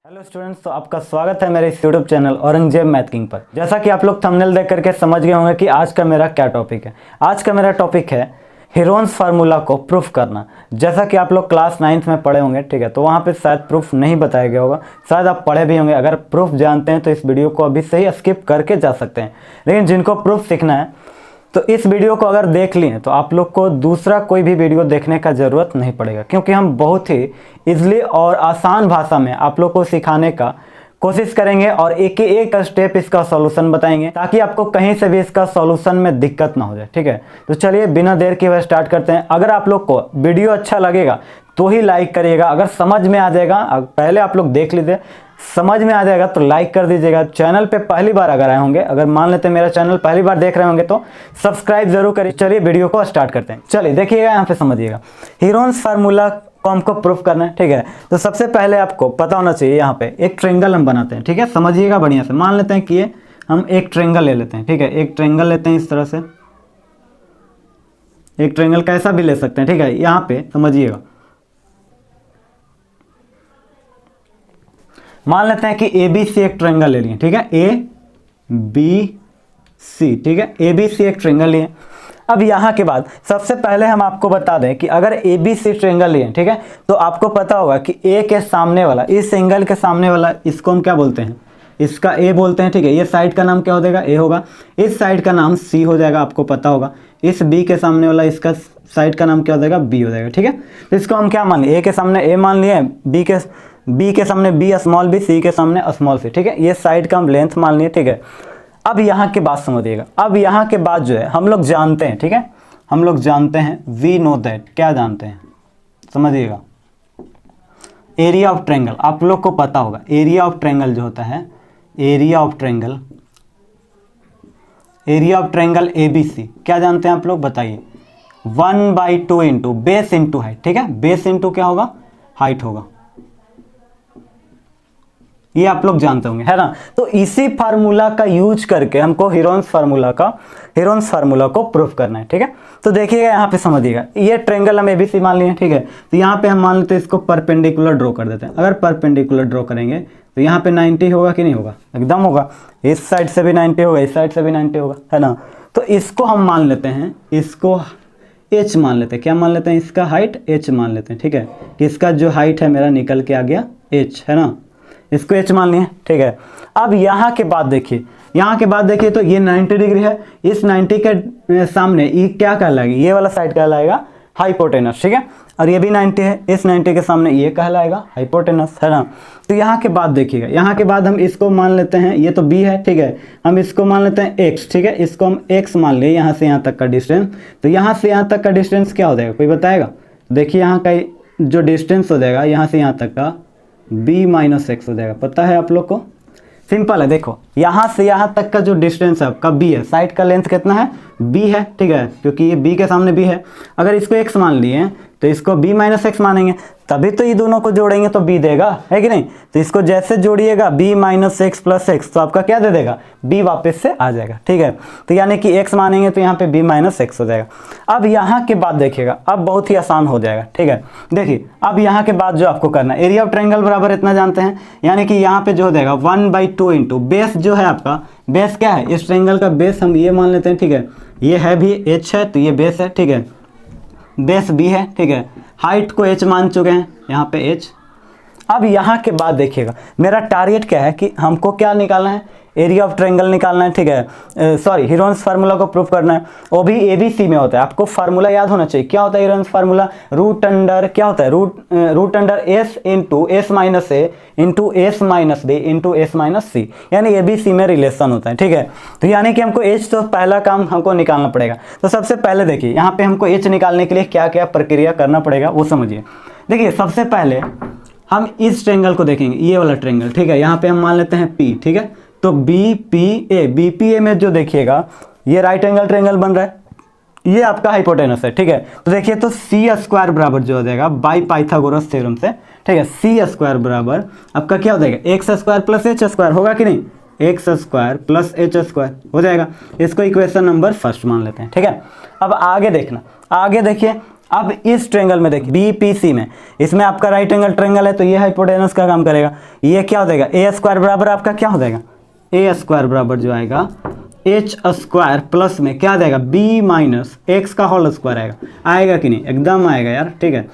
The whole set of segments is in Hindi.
हेलो स्टूडेंट्स, तो आपका स्वागत है मेरे इस YouTube channel Aurangzeb math king पर। जैसा कि आप लोग थंबनेल देख करके समझ गए होंगे कि आज का मेरा क्या टॉपिक है। आज का मेरा टॉपिक है हीरोन्स फार्मूला को प्रूफ करना। जैसा कि आप लोग क्लास 9th में पढ़े होंगे, ठीक है, तो वहाँ पे शायद प्रूफ नहीं बताया गया होगा, शायद आप पढ़े भी होंगे। अगर प्रूफ जानते हैं तो इस वीडियो को अभी से ही स्किप करके जा सकते हैं, लेकिन जिनको प्रूफ सीखना है तो इस वीडियो को अगर देख लिए तो आप लोग को दूसरा कोई भी वीडियो देखने का ज़रूरत नहीं पड़ेगा, क्योंकि हम बहुत ही ईजिली और आसान भाषा में आप लोग को सिखाने का कोशिश करेंगे और एक एक स्टेप इसका सॉल्यूशन बताएंगे, ताकि आपको कहीं से भी इसका सॉल्यूशन में दिक्कत ना हो जाए। ठीक है, तो चलिए बिना देर के वह स्टार्ट करते हैं। अगर आप लोग को वीडियो अच्छा लगेगा तो ही लाइक करिएगा। अगर समझ में आ जाएगा, पहले आप लोग देख लीजिए, समझ में आ जाएगा तो लाइक कर दीजिएगा। चैनल पे पहली बार अगर आए होंगे, अगर मान लेते हैं मेरा चैनल पहली बार देख रहे होंगे, तो सब्सक्राइब जरूर करिए। चलिए वीडियो को स्टार्ट करते हैं। चलिए देखिएगा, यहाँ पे समझिएगा हीरोन्स फार्मूला को हमको प्रूफ करना है। ठीक है, तो सबसे पहले आपको पता होना चाहिए, यहाँ पे एक ट्रायंगल हम बनाते हैं। ठीक है, समझिएगा बढ़िया से। मान लेते हैं कि ये हम एक ट्रायंगल ले लेते हैं। ठीक है, एक ट्रायंगल लेते हैं इस तरह से, एक ट्रायंगल कैसा भी ले सकते हैं। ठीक है, यहाँ पे समझिएगा, मान लेते हैं कि ए बी सी एक ट्रायंगल ले लिए। ठीक है, ए बी सी, ठीक है, ए बी सी एक ट्रायंगल लिए। अब यहाँ के बाद सबसे पहले हम आपको बता दें कि अगर ए बी सी ट्रायंगल लिए, ठीक है, तो आपको पता होगा कि ए के सामने वाला, इस एंगल के सामने वाला, इसको हम क्या बोलते हैं, इसका ए बोलते हैं। ठीक है, ये साइड का नाम क्या हो जाएगा, ए होगा। इस साइड का नाम सी हो जाएगा, आपको पता होगा। इस बी के सामने वाला, इसका साइड का नाम क्या हो जाएगा, बी हो जाएगा। ठीक है, तो इसको हम क्या मान लिए, ए के सामने ए मान लिए, बी के सामने बी स्मॉल बी, सी के सामने स्मॉल सी। ठीक है, ये साइड का हम लेंथ मान लिए। ठीक है, अब यहाँ के बाद समझिएगा, अब यहाँ के बाद जो है हम लोग जानते हैं, ठीक है, हम लोग जानते हैं, वी नो दैट, क्या जानते हैं, समझिएगा, एरिया ऑफ ट्रायंगल। आप लोग को पता होगा एरिया ऑफ ट्रायंगल जो होता है, area of triangle, area of triangle A B C, क्या जानते हैं आप लोग, बताइए, 1/2 इंटू बेस इंटू हाइट। ठीक है, बेस इंटू क्या होगा, हाइट होगा। ये आप लोग जानते होंगे, है ना। तो इसी फार्मूला का यूज करके हमको हीरोन्स फार्मूला को प्रूफ करना है। ठीक है, तो देखिएगा यहाँ पे समझिएगा, ये ट्रायंगल हम एबीसी मान लिए। ठीक है, तो यहाँ पे हम मान लेते हैं इसको परपेंडिकुलर ड्रॉ कर देते हैं। अगर परपेंडिकुलर ड्रॉ करेंगे तो यहाँ पे 90 होगा कि नहीं होगा, एकदम होगा। इस साइड से भी 90 होगा, इस साइड से भी 90 होगा, है ना। तो इसको हम मान लेते हैं, इसको h मान लेते हैं। क्या मान लेते हैं, इसका हाइट h मान लेते हैं। ठीक है, इसका जो हाइट है मेरा निकल के आ गया h, है ना, इसको h मान लिए। ठीक है, अब यहाँ के बाद देखिए, यहाँ के बाद देखिए तो ये 90 डिग्री है। इस 90 के सामने ये क्या कहलाएगा, ये वाला साइड कहलाएगा हाइपोटेनस। ठीक है, और ये भी 90 है, इस 90 के सामने ये कहलाएगा हाइपोटेनस, है ना। तो यहाँ के बाद देखिएगा, यहाँ के बाद हम इसको मान लेते हैं, ये तो b है। ठीक है, हम इसको मान लेते हैं x। ठीक है, इसको हम x मान लिए, यहाँ से यहाँ तक का डिस्टेंस। तो यहाँ से यहाँ तक का डिस्टेंस क्या हो जाएगा, कोई बताएगा। देखिए यहाँ का जो डिस्टेंस हो जाएगा यहाँ से यहाँ तक का b माइनस एक्स हो जाएगा, पता है आप लोग को। सिंपल है, देखो यहाँ से यहाँ तक का जो डिस्टेंस है आपका b है, साइड का लेंथ कितना है, b है। ठीक है, क्योंकि ये b के सामने b है। अगर इसको x मान लिए तो इसको b माइनस एक्स मानेंगे, तभी तो ये दोनों को जोड़ेंगे तो b देगा, है कि नहीं। तो इसको जैसे जोड़िएगा b minus x plus x, तो आपका क्या दे देगा, b वापस से आ जाएगा। ठीक है, तो यानी कि x मानेंगे तो यहाँ पे b माइनस एक्स हो जाएगा। अब यहाँ के बाद देखिएगा, अब बहुत ही आसान हो जाएगा। ठीक है, देखिए अब यहाँ के बाद जो आपको करना है, एरिया ऑफ ट्रायंगल बराबर इतना जानते हैं, यानी कि यहाँ पे जो हो जाएगा 1/2 इंटू बेस जो है आपका, बेस क्या है, इस ट्रायंगल का बेस हम ये मान लेते हैं। ठीक है, ये है भी h है, तो ये बेस है। ठीक है, बेस b है। ठीक है, हाइट को h मान चुके हैं, यहाँ पे h। अब यहाँ के बाद देखिएगा, मेरा टारगेट क्या है कि हमको क्या निकालना है, एरिया ऑफ ट्रायंगल निकालना है। ठीक है, सॉरी, हीरोन्स फार्मूला को प्रूफ करना है। वो भी एबीसी में होता है, आपको फार्मूला याद होना चाहिए। क्या होता है हीरोन्स फार्मूला, रूट अंडर क्या होता है, root under S into S minus A into S minus B into S minus C, यानी एबीसी में रिलेशन होता है। ठीक है, तो यानी कि हमको एच, तो पहला काम हमको निकालना पड़ेगा। तो सबसे पहले देखिए, यहाँ पे हमको एच निकालने के लिए क्या क्या प्रक्रिया करना पड़ेगा वो समझिए। देखिए सबसे पहले हम इस ट्रायंगल को देखेंगे, ये वाला ट्रायंगल। ठीक है, यहाँ पे हम मान लेते हैं पी। ठीक है, तो बीपीए में जो देखिएगा, ये राइट एंगल ट्रायंगल बन रहा है, ये आपका हाइपोटेनस है। ठीक है, तो देखिए तो सी स्क्वायर बराबर जो हो जाएगा बाई पाइथागोरस थ्योरम से, ठीक है, सी स्क्वायर बराबर आपका क्या हो जाएगा, x square plus H square, होगा कि नहीं, x square plus H square हो जाएगा। इसको इक्वेशन नंबर फर्स्ट मान लेते हैं। ठीक है, अब आगे देखना, आगे देखिए, अब इस ट्रेंगल में देखिए बीपीसी में, इसमें आपका राइट एंगल ट्रेंगल है तो ये हाइपोटेनस का काम करेगा। ये क्या हो जाएगा, ए स्क्वायर बराबर आपका क्या हो जाएगा, ए स्क्वायर बराबर जो आएगा एच स्क्वायर प्लस में क्या आ जाएगा बी माइनस एक्स का होल स्क्वायर आएगा। आएगा कि नहीं, एकदम आएगा यार, ठीक है,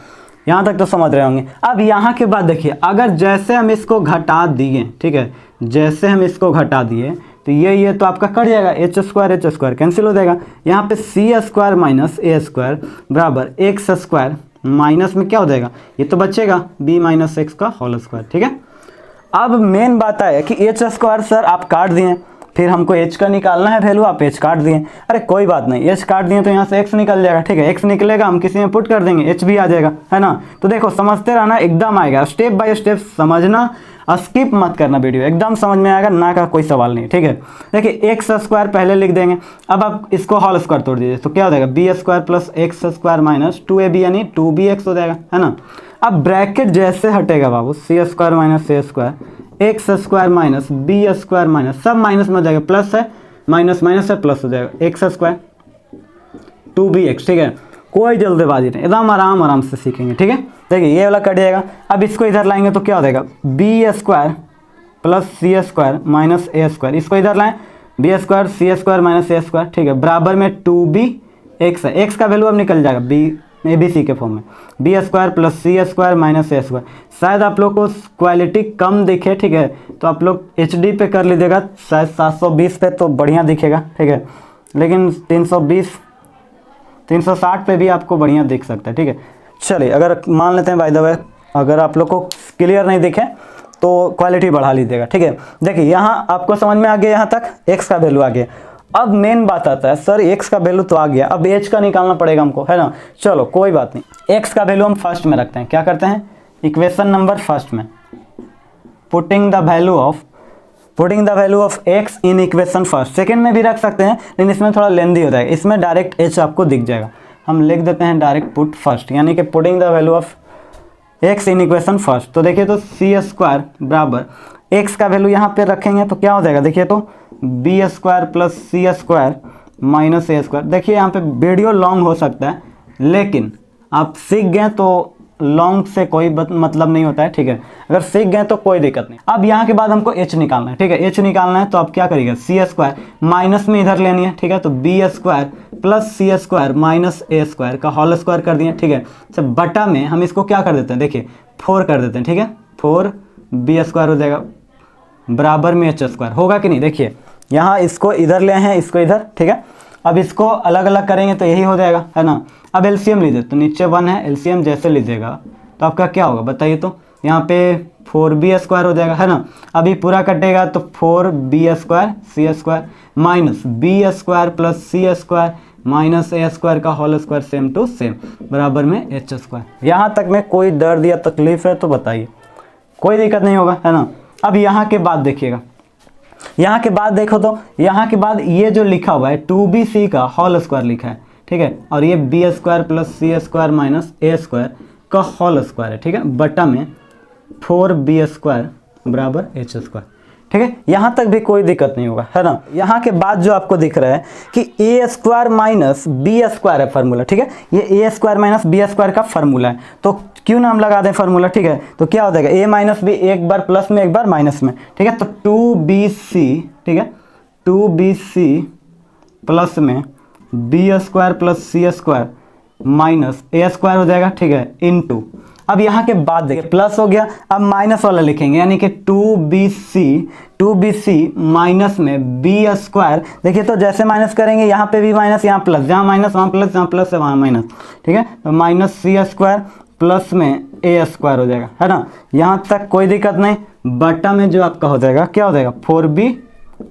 यहाँ तक तो समझ रहे होंगे। अब यहाँ के बाद देखिए अगर जैसे हम इसको घटा दिए, ठीक है, जैसे हम इसको घटा दिए तो ये तो आपका कट जाएगा, एच स्क्वायर कैंसिल हो जाएगा। यहाँ पे सी स्क्वायर माइनस ए स्क्वायर बराबर एक्स स्क्वायर माइनस में क्या हो जाएगा, ये तो बचेगा बी माइनस एक्स का होल स्क्वायर, ठीक है। अब मेन बात है कि एच स्क्वायर सर आप काट दिए, फिर हमको एच का निकालना है वैल्यू, आप एच काट दिए, अरे कोई बात नहीं, एच काट दिए तो यहाँ से एक्स निकल जाएगा, ठीक है, एक्स निकलेगा हम किसी में पुट कर देंगे, एच भी आ जाएगा, है ना। तो देखो समझते रहना, एकदम आएगा, स्टेप बाय स्टेप समझना, स्किप मत करना वीडियो, एकदम समझ में आएगा, ना का कोई सवाल नहीं, ठीक है। देखिए एक्स स्क्वायर पहले लिख देंगे, अब आप इसको होल स्क्वायर तोड़ दीजिए तो क्या हो जाएगा B square plus X square minus 2ab यानी 2bx हो जाएगा, है ना। अब ब्रैकेट जैसे हटेगा बाबू, C square minus A square X square minus B square minus सब माइनस में हो जाएगा, प्लस है माइनस माइनस है प्लस हो जाएगा, एक्स स्क्वायर 2bx, ठीक है, कोई जल्दबाजी नहीं, एकदम आराम से सीखेंगे, ठीक है। देखिए ये वाला कट जाएगा, अब इसको इधर लाएंगे तो क्या हो जाएगा B square plus C square minus A square, इसको इधर लाएं B square C square minus A square, ठीक है, बराबर में 2bx है, एक्स का वैल्यू अब निकल जाएगा बी ए बी सी के फॉर्म में, B square plus C square minus A square. शायद आप लोग को क्वालिटी कम दिखे, ठीक है, तो आप लोग HD पे कर लीजिएगा, शायद 720 पे तो बढ़िया दिखेगा, ठीक है, लेकिन 320 360 पे भी आपको बढ़िया दिख सकता है, ठीक है। चलिए अगर मान लेते हैं बाय द वे अगर आप लोग को क्लियर नहीं दिखे तो क्वालिटी बढ़ा लीजिएगा, ठीक है। देखिए यहाँ आपको समझ में आ गया, यहाँ तक एक्स का वैल्यू आ गया। अब मेन बात आता है सर एक्स का वैल्यू तो आ गया, अब एच का निकालना पड़ेगा हमको, है ना। चलो कोई बात नहीं, एक्स का वैल्यू हम फर्स्ट में रखते हैं, क्या करते हैं इक्वेशन नंबर फर्स्ट में putting the value of x in equation first. Second में भी रख सकते हैं लेकिन इसमें थोड़ा लेंदी हो जाएगा, इसमें डायरेक्ट एच आपको दिख जाएगा, हम लिख देते हैं डायरेक्ट पुट फर्स्ट, यानी कि putting the value of x in equation first. तो देखिए तो सी स्क्वायर बराबर एक्स का वैल्यू यहाँ पे रखेंगे तो क्या हो जाएगा, देखिए तो B square plus C square minus A square. देखिए यहाँ पे वीडियो लॉन्ग हो सकता है लेकिन आप सीख गए तो लॉन्ग से कोई मतलब नहीं होता है, ठीक है, अगर सीख गए तो कोई दिक्कत नहीं। अब यहाँ के बाद हमको एच निकालना है, ठीक है, एच निकालना है तो आप क्या करिएगा सी स्क्वायर माइनस में इधर लेनी है, ठीक है, तो B square plus C square minus A square का होल स्क्वायर कर दिए, ठीक है। अच्छा बटा में हम इसको क्या कर देते हैं, देखिए 4 कर देते हैं, ठीक है, 4b स्क्वायर हो जाएगा बराबर में एच स्क्वायर, होगा कि नहीं। देखिए यहाँ इसको इधर ले हैं, इसको इधर, ठीक है, अब इसको अलग अलग करेंगे तो यही हो जाएगा, है ना। अब एलसीएम लीजिए तो नीचे 1 है, एलसीएम जैसे लीजिएगा तो आपका क्या होगा बताइए, तो यहाँ पे 4b स्क्वायर हो जाएगा, है ना। अभी पूरा कटेगा तो 4b square C square minus B square plus C square minus A square का whole square same to same बराबर में एच स्क्वायर। यहाँ तक में कोई दर्द या तकलीफ है तो बताइए, कोई दिक्कत नहीं होगा, है ना। अब यहाँ के बाद देखिएगा, यहाँ के बाद देखो तो यहाँ के बाद ये जो लिखा हुआ है 2bc का होल स्क्वायर लिखा है, ठीक है, और ये B square plus C square minus A square का होल स्क्वायर है, ठीक है, बटा में 4b स्क्वायर बराबर एच स्क्वायर, ठीक है, यहाँ तक भी कोई दिक्कत नहीं होगा, है ना। यहाँ के बाद जो आपको दिख रहा है कि ए स्क्वायर माइनस बी स्क्वायर है फार्मूला, ठीक है, ये ए स्क्वायर माइनस बी स्क्वायर का फार्मूला है, तो क्यों ना हम लगा दें फार्मूला, ठीक है, तो क्या हो जाएगा ए माइनस बी, एक बार प्लस में एक बार माइनस में, ठीक है, तो 2bc, ठीक है, 2bc प्लस में B square plus C square minus A square हो जाएगा, ठीक है, इनटू अब यहाँ के बाद देखिए प्लस हो गया, अब माइनस वाला लिखेंगे यानी कि 2bc माइनस में बी स्क्वायर। देखिए तो जैसे माइनस करेंगे यहाँ पे भी माइनस, यहाँ प्लस, जहाँ माइनस वहाँ प्लस, जहाँ प्लस है वहाँ माइनस, ठीक है, तो माइनस सी स्क्वायर प्लस में ए स्क्वायर हो जाएगा, है ना। यहाँ तक कोई दिक्कत नहीं, बटा में जो आपका हो जाएगा क्या हो जाएगा 4b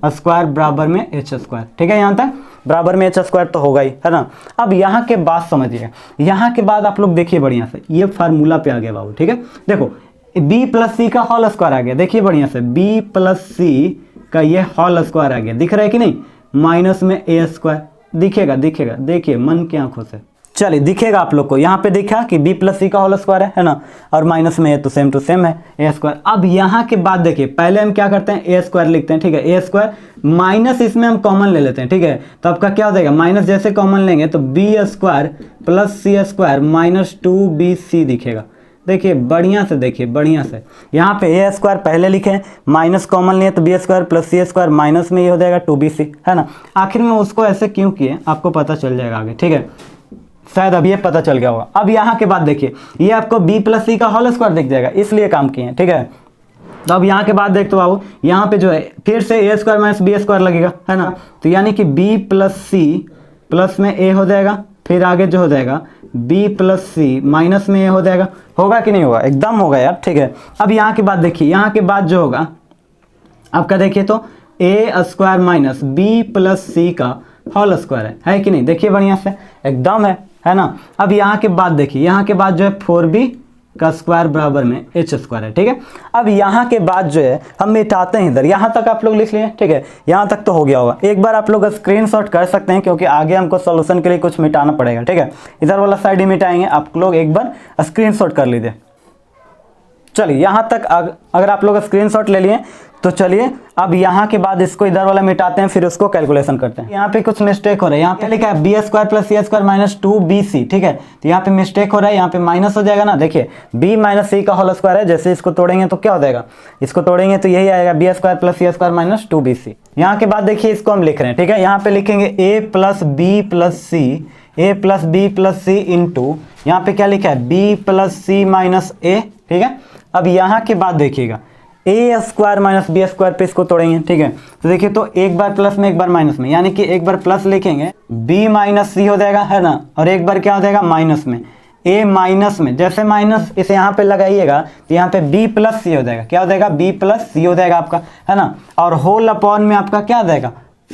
स्क्वायर बराबर में एच स्क्वायर, ठीक है, यहाँ तक बराबर में एच स्क्वायर तो होगा ही, है ना। अब यहाँ के बाद समझिए, यहाँ के बाद आप लोग देखिए बढ़िया से ये फार्मूला पे आ गया बाबू, ठीक है, देखो b प्लस सी का होल स्क्वायर आ गया, देखिए बढ़िया से b प्लस सी का ये होल स्क्वायर आ गया, दिख रहा है कि नहीं, माइनस में ए स्क्वायर दिखेगा, देखिए मन की आंखों से, चलिए दिखेगा आप लोग को, यहाँ पे देखा कि b प्लस सी का होल स्क्वायर है ना, और माइनस में है तो सेम टू सेम है ए स्क्वायर। अब यहाँ के बाद देखिए पहले हम क्या करते हैं, ए स्क्वायर लिखते हैं, ठीक है, ए स्क्वायर माइनस इसमें हम कॉमन ले लेते हैं, ठीक है, तो आपका क्या हो जाएगा, माइनस जैसे कॉमन लेंगे तो B square plus C square minus 2bc दिखेगा। देखिए बढ़िया से, देखिए बढ़िया से, यहाँ पे ए स्क्वायर पहले लिखे माइनस कॉमन लिए तो B square plus C square minus में ये हो जाएगा 2bc, है ना। आखिर में उसको ऐसे क्यों किए आपको पता चल जाएगा आगे, ठीक है, शायद अब ये पता चल गया होगा। अब यहाँ के बाद देखिए ये आपको b प्लस सी का होल स्क्वायर दिख जाएगा, इसलिए काम किए हैं, ठीक है। तो अब यहाँ के बाद देखते हो बाबू, यहाँ पे जो है फिर से ए स्क्वायर माइनस बी स्क्वायर लगेगा, है ना, तो यानी कि b प्लस सी प्लस में a हो जाएगा, फिर आगे जो हो जाएगा b प्लस सी माइनस में a हो जाएगा। होगा कि नहीं होगा, एकदम होगा यार, ठीक है। अब यहाँ के बाद देखिए, यहाँ के बाद जो होगा आपका देखिए तो a square minus B plus C का होल स्क्वायर है कि नहीं, देखिए बढ़िया से एकदम है ना। अब यहाँ के बाद देखिए, यहाँ के बाद जो है 4b का स्क्वायर बराबर में h स्क्वायर है, ठीक है। अब यहाँ के बाद जो है हम मिटाते हैं इधर, यहाँ तक आप लोग लिख लिए, ठीक है, यहाँ तक तो हो गया होगा। एक बार आप लोग स्क्रीनशॉट कर सकते हैं क्योंकि आगे हमको सॉल्यूशन के लिए कुछ मिटाना पड़ेगा, ठीक है। इधर वाला साइड ही मिटाएंगे, आप लोग एक बार स्क्रीनशॉट कर लीजिए। चलिए यहाँ तक अगर आप लोग स्क्रीनशॉट ले लिए तो चलिए अब यहाँ के बाद इसको इधर वाला मिटाते हैं, फिर उसको कैलकुलेशन करते हैं। यहाँ पे कुछ मिस्टेक हो रहा है, यहाँ पे लिखा है B square plus C square minus 2bc, ठीक है, तो यहाँ पे मिस्टेक हो रहा है, यहाँ पे माइनस हो जाएगा ना। देखिए b माइनस सी का होल स्क्वायर है, जैसे इसको तोड़ेंगे तो क्या हो जाएगा, इसको तोड़ेंगे तो यही आएगा B square plus C square minus 2bc। यहाँ के बाद देखिए इसको हम लिख रहे हैं, ठीक है, यहाँ पे लिखेंगे a plus B plus C, A plus B plus C into यहाँ पे क्या लिखा है b plus C minus a, ठीक है। अब यहाँ के बाद देखिएगा A square minus B square पे इसको तोड़ेंगे, ठीक है, तो देखिए तो एक बार प्लस में एक बार माइनस में, यानी कि एक बार प्लस लिखेंगे b माइनस सी हो जाएगा, है ना, और एक बार क्या हो जाएगा माइनस में a माइनस में, जैसे माइनस इसे यहाँ पे लगाइएगा तो यहाँ पे b प्लस सी हो जाएगा, क्या हो जाएगा b प्लस सी हो जाएगा आपका, है ना, और होल अपॉन में आपका क्या आ जाएगा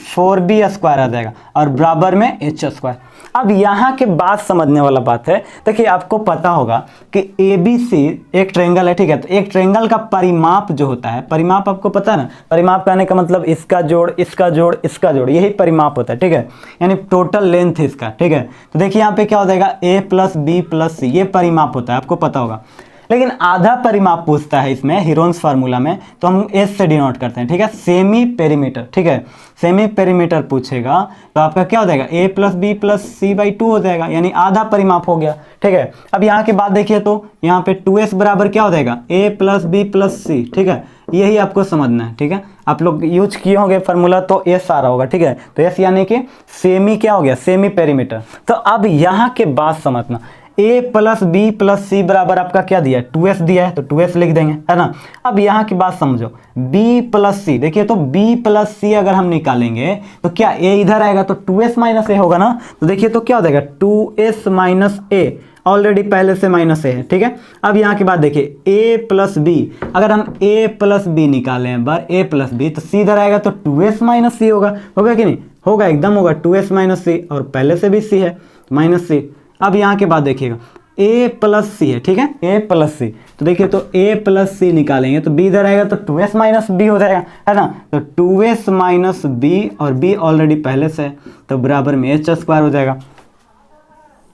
4b स्क्वायर आ जाएगा और बराबर में h स्क्वायर। अब यहाँ के बाद समझने वाला बात है, देखिए आपको पता होगा कि ABC एक ट्रायंगल है, ठीक है, तो एक ट्रायंगल का परिमाप जो होता है, परिमाप आपको पता है ना, परिमाप कहने का मतलब इसका जोड़ इसका जोड़ इसका जोड़, यही परिमाप होता है, ठीक है, यानी टोटल लेंथ इसका, ठीक है। तो देखिए यहाँ पे क्या हो जाएगा a प्लस बी प्लस सी, ये परिमाप होता है, आपको पता होगा। लेकिन आधा परिमाप पूछता है इसमें हीरोन्स फार्मूला में, तो हम एस से डिनोट करते हैं, ठीक है, सेमी पेरीमीटर, ठीक है, सेमी पेरीमीटर पूछेगा तो आपका क्या हो जाएगा a plus B plus C by 2 हो जाएगा, यानी आधा परिमाप हो गया, ठीक है। अब यहाँ के बाद देखिए तो यहाँ पे 2s बराबर क्या हो जाएगा a प्लस बी प्लस सी, ठीक है, यही आपको समझना है, ठीक है। आप लोग यूज किए होंगे फार्मूला तो s आ रहा होगा, ठीक है, तो s यानी कि सेमी क्या हो गया, सेमी पेरीमीटर। तो अब यहाँ के बाद समझना a प्लस बी प्लस सी बराबर आपका क्या दिया है 2s दिया है, तो 2s लिख देंगे, है ना। अब यहाँ की बात समझो b प्लस सी, देखिए तो b प्लस सी अगर हम निकालेंगे तो क्या a इधर आएगा तो 2s माइनस a होगा ना, तो देखिए तो क्या हो जाएगा 2s माइनस a, ऑलरेडी पहले से माइनस a है, ठीक है। अब यहाँ की बात देखिए a प्लस बी, अगर हम a प्लस बी निकालें एक बार a प्लस बी तो सी इधर आएगा तो 2s माइनस सी होगा, होगा कि नहीं, होगा, एकदम होगा 2s माइनस सी, और पहले से भी c है माइनस सी। अब यहाँ के बाद देखिएगा a प्लस सी है, ठीक है, a प्लस सी, तो देखिए तो a प्लस सी निकालेंगे तो b इधर आएगा तो 2s माइनस बी हो जाएगा, है ना, तो 2s माइनस बी, और b ऑलरेडी पहले से है तो बराबर में h स्क्वायर हो जाएगा,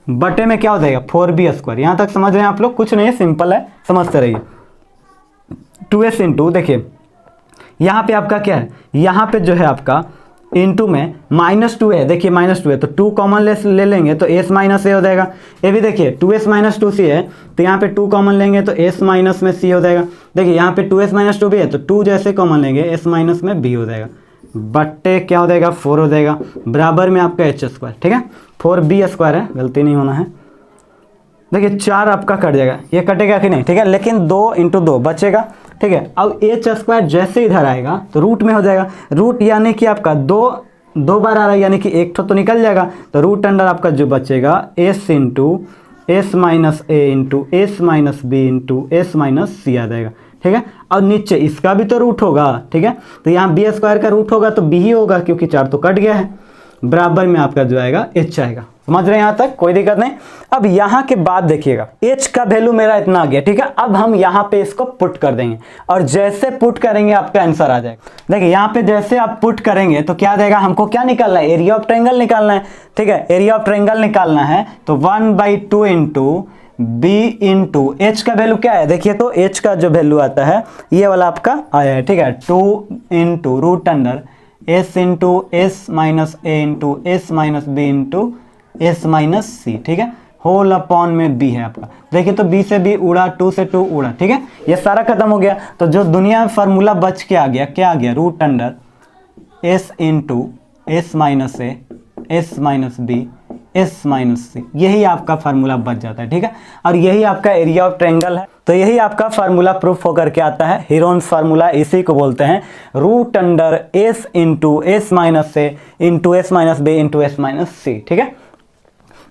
बटे में क्या हो जाएगा 4b स्क्वायर। यहाँ तक समझ रहे हैं आप लोग, कुछ नहीं है, सिंपल है, समझते रहिए। 2s इंटू देखिए यहाँ पे आपका क्या है, यहाँ पे जो है आपका इंटू में -2 है, देखिए -2 है तो 2 कॉमन ले लेंगे तो s माइनस ए हो जाएगा। ये भी देखिए 2s माइनस 2c है तो यहाँ पे 2 कॉमन लेंगे तो s माइनस में c हो जाएगा। देखिए यहाँ पे 2s माइनस 2 भी है तो 2 जैसे कॉमन लेंगे s माइनस में b हो जाएगा, बट्टे क्या हो जाएगा 4 हो जाएगा, बराबर में आपका h स्क्वायर, ठीक है, 4b स्क्वायर है, गलती नहीं होना है। देखिए 4 आपका कट जाएगा, ये कटेगा कि नहीं, ठीक है, लेकिन 2 इंटू 2 बचेगा, ठीक है। अब h स्क्वायर जैसे इधर आएगा तो रूट में हो जाएगा, रूट यानी कि आपका दो बार आ रहा है, यानी कि एक तो निकल जाएगा, तो रूट अंडर आपका जो बचेगा s into S minus A into S minus B into S minus C आ जाएगा, ठीक है। और नीचे इसका भी तो रूट होगा, ठीक है, तो यहाँ बी स्क्वायर का रूट होगा तो बी ही होगा क्योंकि 4 तो कट गया है, बराबर में आपका जो आएगा h आएगा। समझ रहे हैं यहाँ तक, कोई दिक्कत नहीं। अब यहाँ के बाद देखिएगा h का वैल्यू मेरा इतना आ गया, ठीक है। अब हम यहाँ पे इसको पुट कर देंगे और जैसे पुट करेंगे आपका आंसर आ जाएगा। देखिए यहाँ पे जैसे आप पुट करेंगे तो क्या देगा, हमको क्या निकालना है, एरिया ऑफ ट्रायंगल निकालना है, ठीक है। एरिया ऑफ ट्रायंगल निकालना है तो 1/2 इंटू बी इंटू एच का वैल्यू क्या है, देखिए तो एच का जो वैल्यू आता है ये वाला आपका आया है, ठीक है। 2 into root under S into S minus A into S minus B into S minus C, ठीक है। होल अपॉन में बी है आपका, देखिए तो बी से बी उड़ा, 2 से 2 उड़ा, ठीक है। ये सारा खत्म हो गया। तो जो दुनिया में फार्मूला बच के आ गया, क्या आ गया, root under S into S minus A S minus B S minus C, यही आपका फार्मूला बच जाता है, ठीक है। और यही आपका एरिया ऑफ ट्रायंगल है। तो यही आपका फार्मूला प्रूफ होकर के आता है, हीरोन्स फार्मूला। इसी को बोलते हैं root under S into S minus A into S minus B into S minus C, ठीक है।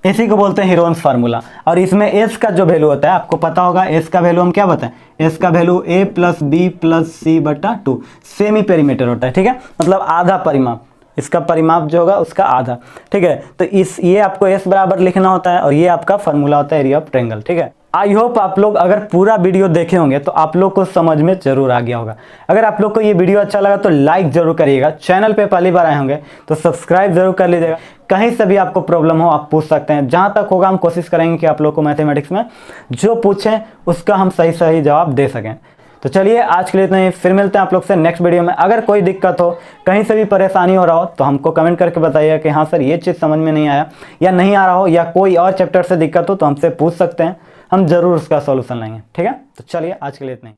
इसी को बोलते हैं हीरोन्स फार्मूला। और इसमें एस का जो वैल्यू होता है आपको पता होगा, एस का वैल्यू हम क्या बताएं, एस का वैल्यू ए प्लस बी प्लस सी बटा 2, सेमी पेरीमीटर होता है, ठीक है। मतलब आधा परिमाप, इसका परिमाप जो होगा उसका आधा, ठीक है। तो ये आपको एस बराबर लिखना होता है और ये आपका फार्मूला होता है एरिया ऑफ ट्रायंगल, ठीक है। आई होप आप लोग अगर पूरा वीडियो देखे होंगे तो आप लोग को समझ में जरूर आ गया होगा। अगर आप लोग को ये वीडियो अच्छा लगा तो लाइक जरूर करिएगा, चैनल पे पहली बार आए होंगे तो सब्सक्राइब जरूर कर लीजिएगा। कहीं से भी आपको प्रॉब्लम हो आप पूछ सकते हैं, जहां तक होगा हम कोशिश करेंगे कि आप लोग को मैथमेटिक्स में जो पूछें उसका हम सही सही जवाब दे सकें। तो चलिए आज के लिए इतना ही, फिर मिलते हैं आप लोग से नेक्स्ट वीडियो में। अगर कोई दिक्कत हो, कहीं से भी परेशानी हो रहा हो तो हमको कमेंट करके बताइए कि हाँ सर ये चीज़ समझ में नहीं आया या नहीं आ रहा हो, या कोई और चैप्टर से दिक्कत हो तो हमसे पूछ सकते हैं, हम जरूर उसका सॉल्यूशन लेंगे, ठीक है। तो चलिए आज के लिए इतना ही।